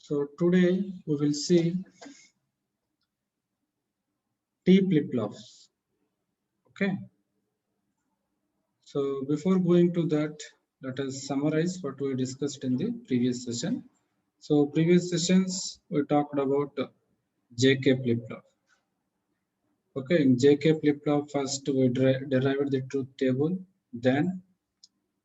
So today we will see T flip-flops. Okay. So before going to that, let us summarize what we discussed in the previous session. So previous sessions we talked about JK flip-flop. Okay, in JK flip-flop first we derived the truth table, then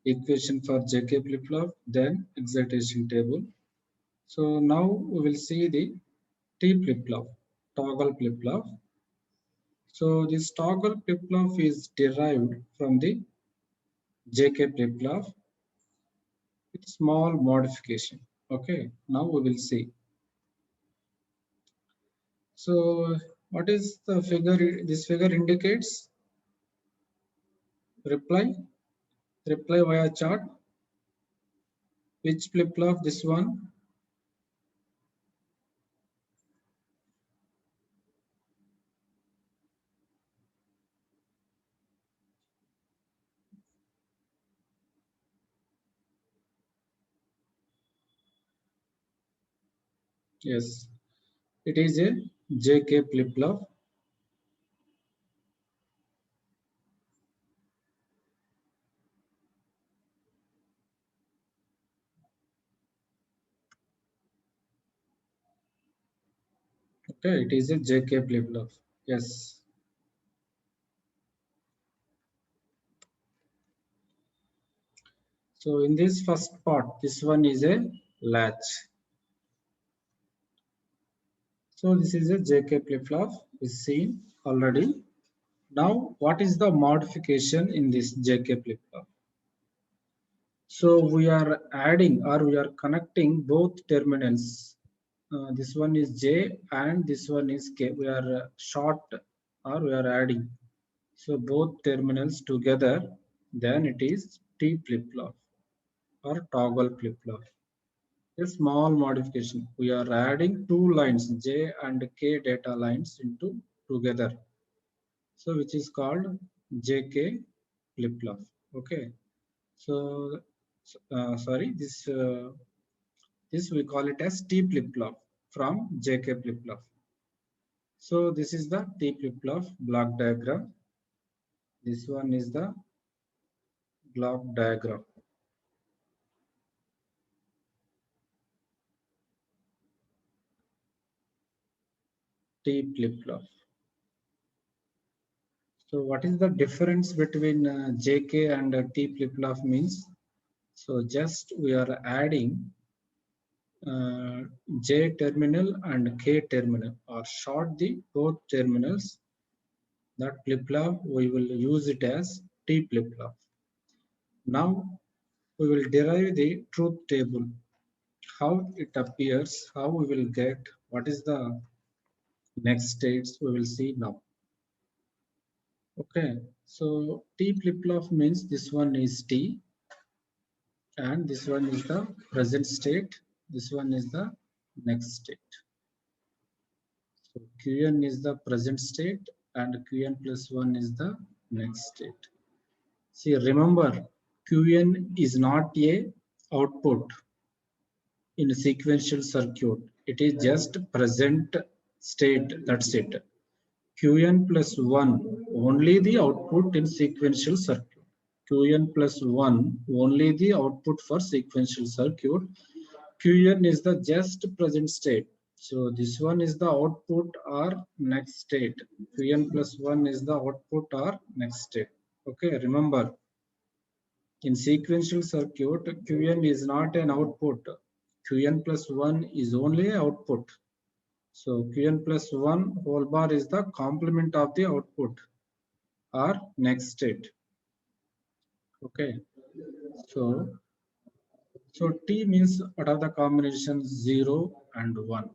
equation for JK flip-flop, then excitation table. So now we will see the T flip-flop, toggle flip-flop. So this toggle flip-flop is derived from the JK flip-flop with small modification. Okay, now we will see. So what is the figure? This figure indicates reply via chart. Which flip-flop? This one. Yes, it is a JK flip-flop. Okay, it is a JK flip-flop. Yes. So in this first part, this one is a latch. So this is a JK flip-flop is seen already. Now, what is the modification in this JK flip-flop? So we are adding or we are connecting both terminals. This one is J and this one is K. We are short or we are adding. So both terminals together, then it is T flip-flop or toggle flip-flop. A small modification. We are adding two lines, J and K data lines into together. So which is called JK flip-flop. Okay. So sorry, this we call it as T flip-flop from JK flip-flop. So this is the T flip-flop block diagram. This one is the block diagram. T flip-flop. So what is the difference between JK and T flip-flop means? So just we are adding J terminal and K terminal or short the both terminals. That flip-flop we will use it as T flip-flop. Now we will derive the truth table. How it appears, how we will get, what is the next states we will see now. Okay, so T flip-flop means this one is T and this one is the present state. This one is the next state. So Qn is the present state and Qn plus 1 is the next state. See, remember, Qn is not a output in a sequential circuit. It is just present state, that's it. Qn plus 1, only the output in sequential circuit. Qn plus 1, only the output for sequential circuit. Qn is the just present state. So this one is the output or next state. Qn plus 1 is the output or next state. Okay, remember, in sequential circuit, Qn is not an output. Qn plus 1 is only an output. So Qn plus 1 whole bar is the complement of the output or next state. Okay. So T means what are the combinations 0 and 1.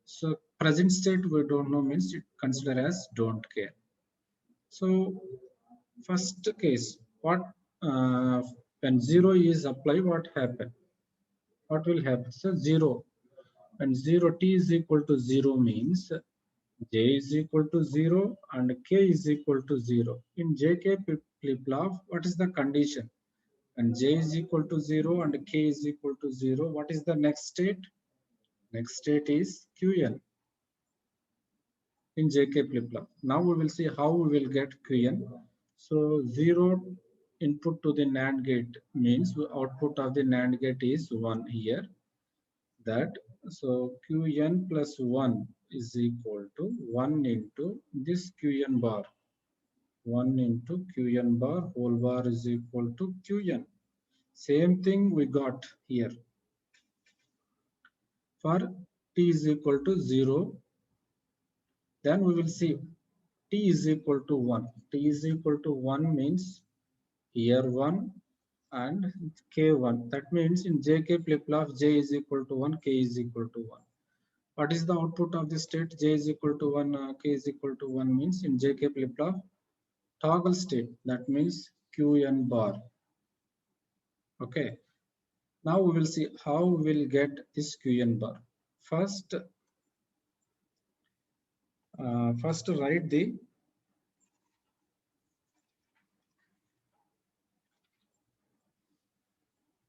So present state we don't know means it consider as don't care. So first case, what when 0 is applied, what happen? What will happen? So 0. When 0 T is equal to 0 means J is equal to 0 and K is equal to 0. In JK flip-flop, what is the condition? When J is equal to 0 and K is equal to 0, what is the next state? Next state is Qn in JK flip-flop. Now we will see how we will get Qn. So 0 input to the NAND gate means output of the NAND gate is 1 here. That so Qn plus 1 is equal to 1 into this Qn bar. 1 into Qn bar whole bar is equal to Qn. Same thing we got here. For t is equal to 0, then we will see t is equal to 1. T is equal to 1 means here 1 and k1. That means in JK flip-flop, j is equal to 1, k is equal to 1. What is the output of the state? J is equal to 1, k is equal to 1 means in JK flip-flop, toggle state. That means Qn bar. Okay. Now we will see how we will get this Qn bar. First write the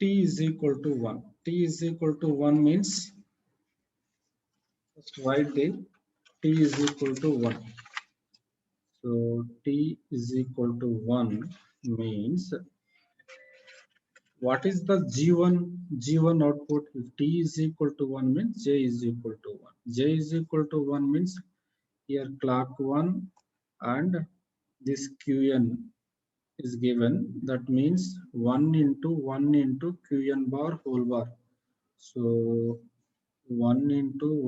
t is equal to 1. T is equal to 1 means first write the t is equal to 1. So t is equal to 1 means what is the G1 output? If t is equal to 1 means j is equal to 1. J is equal to 1 means here clock 1 and this Qn is given. That means 1 into Qn bar whole bar. So 1 into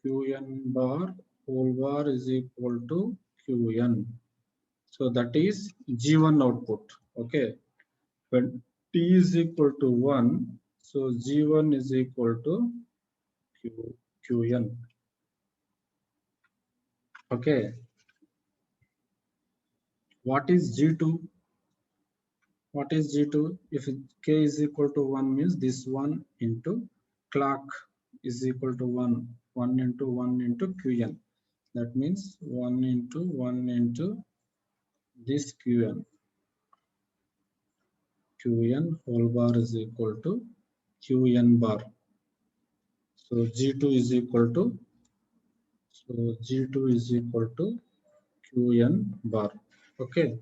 Qn bar whole bar is equal to Qn. So that is G1 output. Okay. When t is equal to 1, so G1 is equal to Qn. Okay. What is G2? What is G2? If k is equal to 1 means this 1 into clock is equal to 1. 1 into Qn. That means 1 into this Qn. Qn whole bar is equal to Qn bar. So G2 is equal to Qn bar. Okay.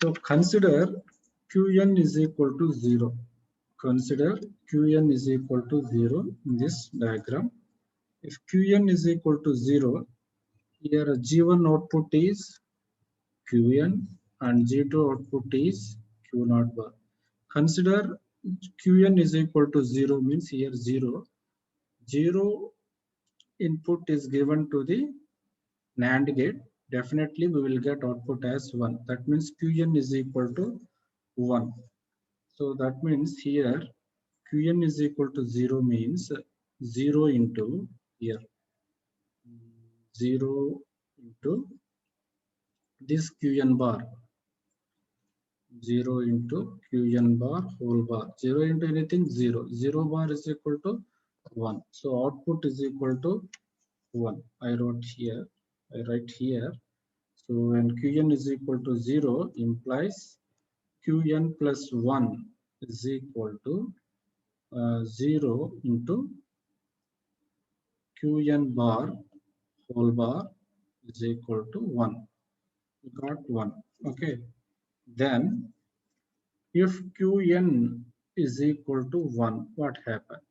So consider Qn is equal to 0. Consider Qn is equal to 0 in this diagram. If Qn is equal to 0, here G1 output is Qn and G2 output is Q0 bar. Consider Qn is equal to 0 means here 0. 0 input is given to the NAND gate. Definitely we will get output as 1. That means Qn is equal to 1. So that means here Qn is equal to 0 means 0 into here 0 into this Qn bar, 0 into Qn bar whole bar, 0 into anything 0. 0 bar is equal to 1. So output is equal to 1. I write here. So when Qn is equal to 0 implies Qn plus 1 is equal to 0 into Qn bar whole bar is equal to 1. We got 1. Okay. Then if Qn is equal to 1, what happened?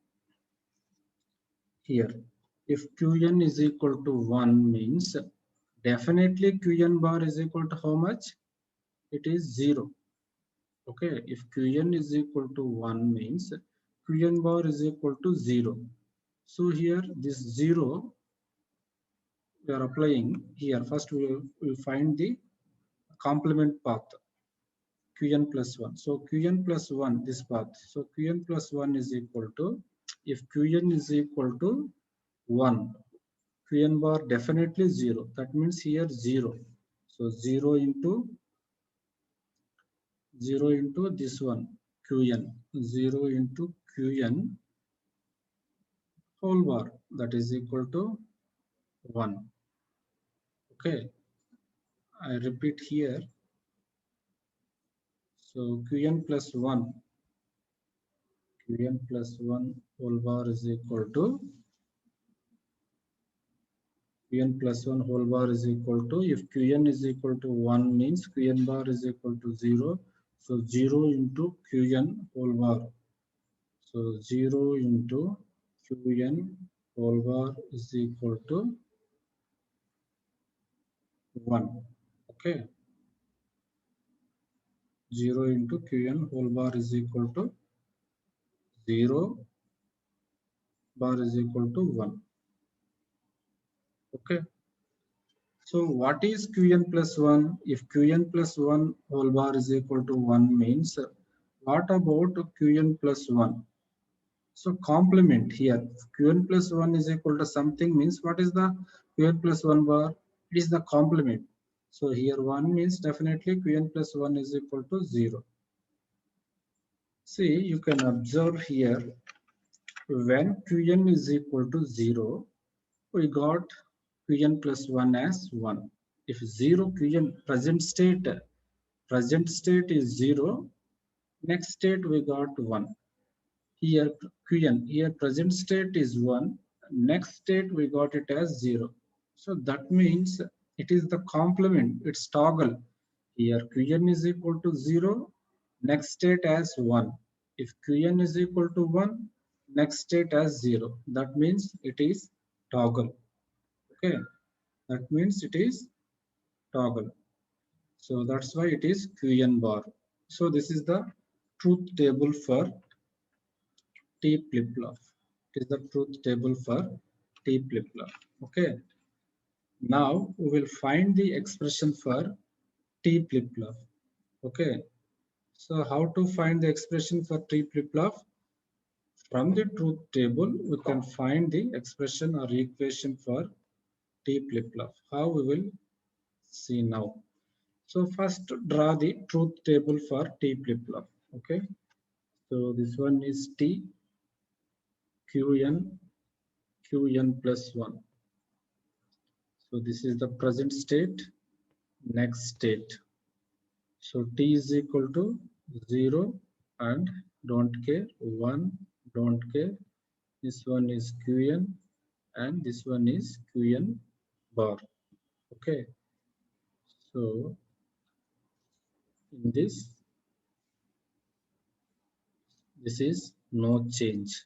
Here, if Qn is equal to 1 means definitely Qn bar is equal to how much? It is 0. Okay, if Qn is equal to 1 means Qn bar is equal to 0. So here this 0 we are applying here. First we will find the complement path Qn plus 1. So Qn plus 1 this path. So Qn plus 1 is equal to, if Qn is equal to 1, Qn bar definitely 0. That means here 0. So 0 into this one Qn, 0 into Qn whole bar, that is equal to 1. Okay, I repeat here. So Qn plus 1 Qn plus 1 whole bar is equal to Qn plus 1 whole bar is equal to, if Qn is equal to 1 means Qn bar is equal to 0. So 0 into Qn whole bar. So 0 into Qn whole bar is equal to 1. Okay. 0 into Qn whole bar is equal to 0 bar is equal to 1. Okay. So what is Qn plus 1? If Qn plus 1 whole bar is equal to 1 means, what about Qn plus 1? So complement here. Qn plus 1 is equal to something means, what is the Qn plus 1 bar? It is the complement. So here 1 means definitely Qn plus 1 is equal to 0. See, you can observe here, when Qn is equal to 0, we got Qn plus 1 as 1. If 0 Qn present state is 0, next state we got 1. Here Qn, here present state is 1, next state we got it as 0. So that means it is the complement, it's toggle. Here Qn is equal to 0, next state as 1. If Qn is equal to 1, next state as 0. That means it is toggle. Okay, that means it is toggle. So that's why it is Qn bar. So this is the truth table for T flip-flop. It is the truth table for T flip-flop. Okay. Now we will find the expression for T flip-flop. Okay. So how to find the expression for T flip-flop? From the truth table, we can find the expression or equation for T flip-flop. How we will see now. So first draw the truth table for T flip-flop. Okay. So this one is T, Qn, Qn plus 1. So this is the present state, next state. So T is equal to 0 and don't care, 1, don't care. This one is Qn and this one is Qn bar. Okay. So in this is no change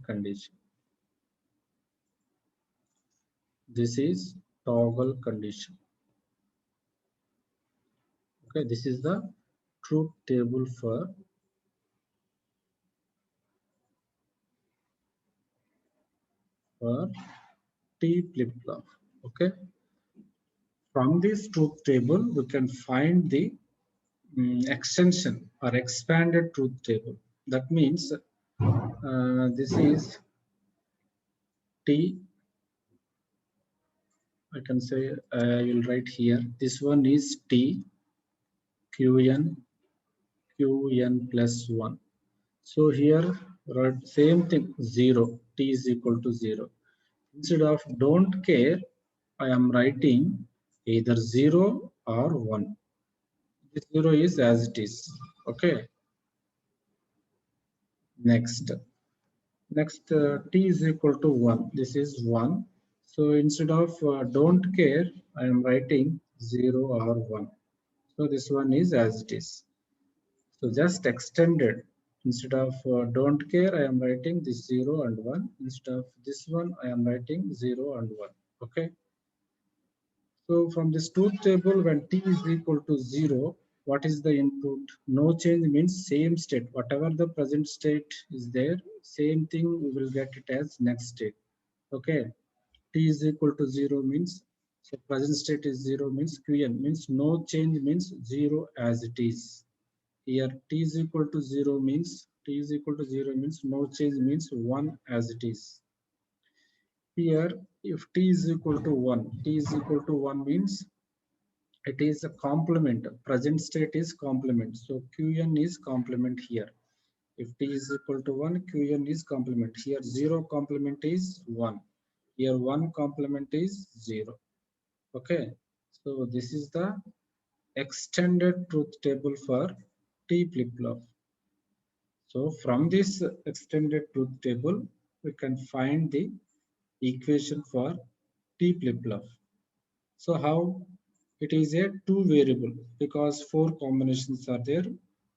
condition. This is toggle condition. Okay, this is the truth table for T flip-flop. Okay. From this truth table, we can find the extension or expanded truth table. That means this is T. I can say I will write here. This one is T, Qn, Qn plus 1. So here write same thing, 0. T is equal to 0. Instead of don't care, I am writing either 0 or 1. This 0 is as it is. Okay. Next T is equal to 1. This is 1. So instead of don't care, I am writing 0 or 1. So this one is as it is. So just extended. Instead of don't care, I am writing this 0 and 1. Instead of this one, I am writing 0 and 1. Okay. So from this truth table, when T is equal to 0, what is the input? No change means same state. Whatever the present state is there, same thing we will get it as next state. Okay. T is equal to 0 means, so present state is 0 means Qn means no change means 0 as it is. Here T is equal to 0 means, no change means 1 as it is. Here if T is equal to 1 means it is a complement. Present state is complement. So Qn is complement here. If T is equal to 1, Qn is complement. Here 0 complement is 1. Here 1 complement is 0. Okay. So this is the extended truth table for T flip-flop. So from this extended truth table, we can find the equation for T flip-flop. So how? It is a two variable because four combinations are there.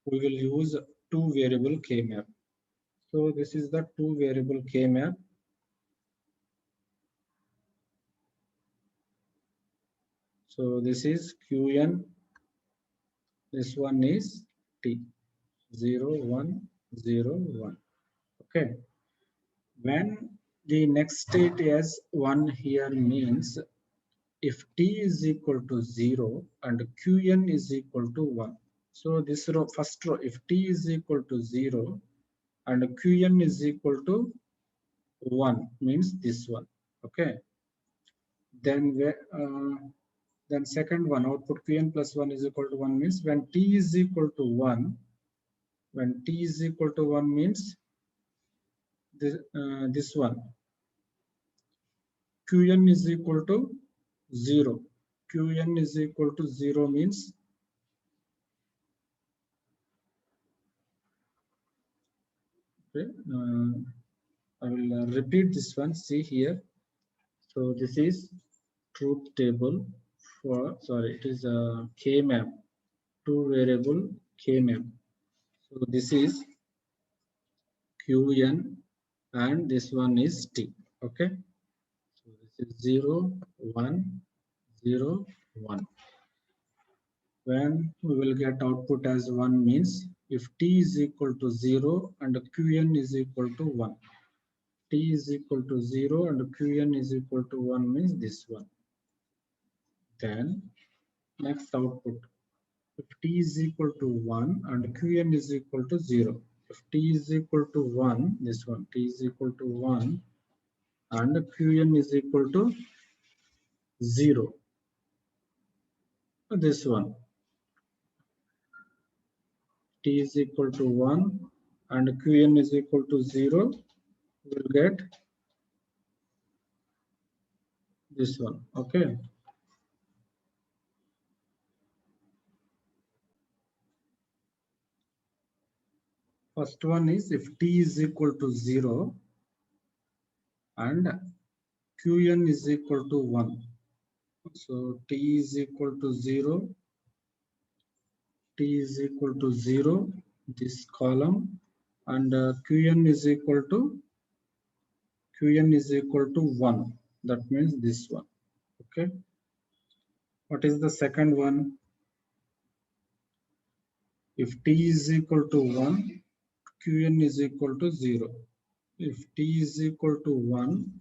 We will use two variable K-map. So this is the two variable K-map. So this is Qn, this one is T, 0, 1, 0, 1. Okay. When the next state is 1 here means if T is equal to 0 and Qn is equal to 1. So this row, first row, if T is equal to 0 and Qn is equal to 1 means this one. Okay. Then second one, output Qn plus 1 is equal to 1 means when T is equal to 1, when T is equal to 1 means this one, Qn is equal to 0. Qn is equal to 0 means okay, I will repeat this one. See here. So this is truth table for, sorry, it is a K-map, two variable K-map. So this is Qn and this one is T. Okay. So this is 0, 1, 0, 1. When we will get output as 1 means if T is equal to 0 and Qn is equal to 1. T is equal to 0 and Qn is equal to 1 means this one. Then next output, if T is equal to 1 and Qn is equal to 0. If T is equal to 1, this one, T is equal to 1 and Qn is equal to 0. This one, T is equal to 1 and Qn is equal to 0, we'll get this one. Okay. First one is if T is equal to 0 and Qn is equal to 1. So T is equal to 0, T is equal to 0, this column, and Qn is equal to 1. That means this one. Okay. What is the second one? If T is equal to 1, Qn is equal to 0. If T is equal to 1,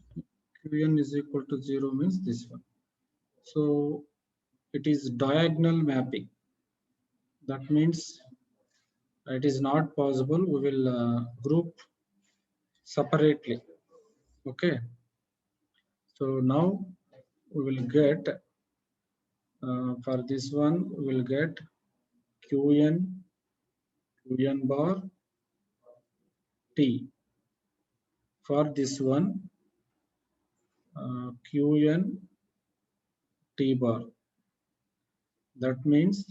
Qn is equal to 0 means this one. So it is diagonal mapping. That means it is not possible. We will group separately. Okay. So now we will get for this one we will get Qn bar T. For this one Qn T bar. That means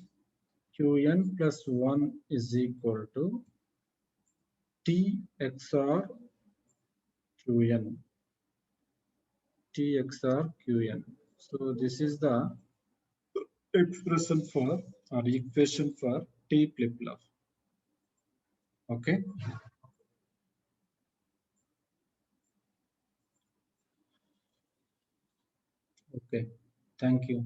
Qn plus 1 is equal to T XOR Qn. T XOR Qn. So this is the expression for or equation for T flip-flop. Okay. Okay. Thank you.